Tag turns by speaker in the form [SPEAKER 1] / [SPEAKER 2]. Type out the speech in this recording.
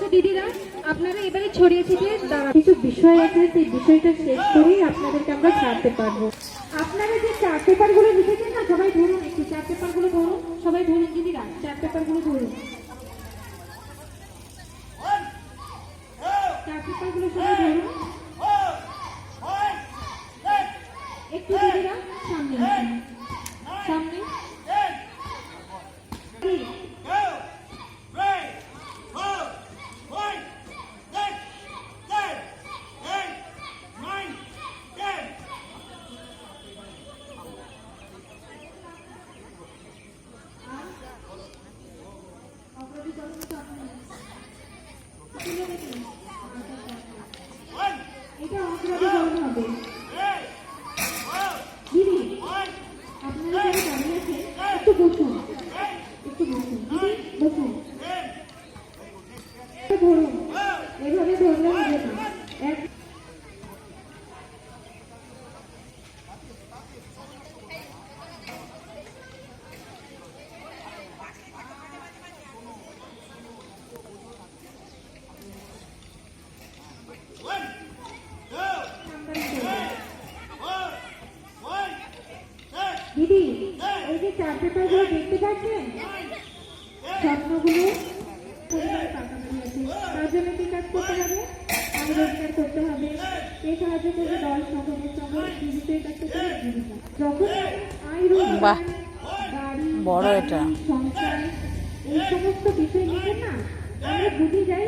[SPEAKER 1] আচ্ছা দিদিরা, আপনারা এবারে ছড়িয়ে ছিটিয়ে কিছু বিষয় আছে, সেই বিষয়টা শেষ করেই আপনাদেরকে আমরা ছাড়তে পারবো। আপনারা যে চার্ট পেপারগুলো লিখেছেন না, সবাই ধরুন, একটু চার্ট পেপারগুলো ধরুন, সবাই ধরুন দিদিরা, চার্ট পেপারগুলো ধরুন, চার্ট পেপারগুলো সবাই ধরুন। একটু দিদিরা সামনে সামনে। এটা অগ্রাধিকরণ হবে। দিদি আপনারা যারা দাঁড়িয়ে আছেন একটু বসুন, একটু বসুন দিদি, বসুন, ধরুন, এভাবে ধরলে হবে না। দিদি এই যে চার্ট পেপারগুলো দেখতে পাচ্ছেন, স্বপ্নগুলো পরিবারের কাছাকাছি আছে, তার জন্য কি কাজ করতে হবে? আমি রোজগার করতে হবে, এই সাহায্য করবে দল সকলের সঙ্গে জীবিতের কাছে জীবিকা। যখন আয় রোজগার, গাড়ি, সংসার, এই সমস্ত বিষয় নিয়ে না আমরা বুঝে যাই।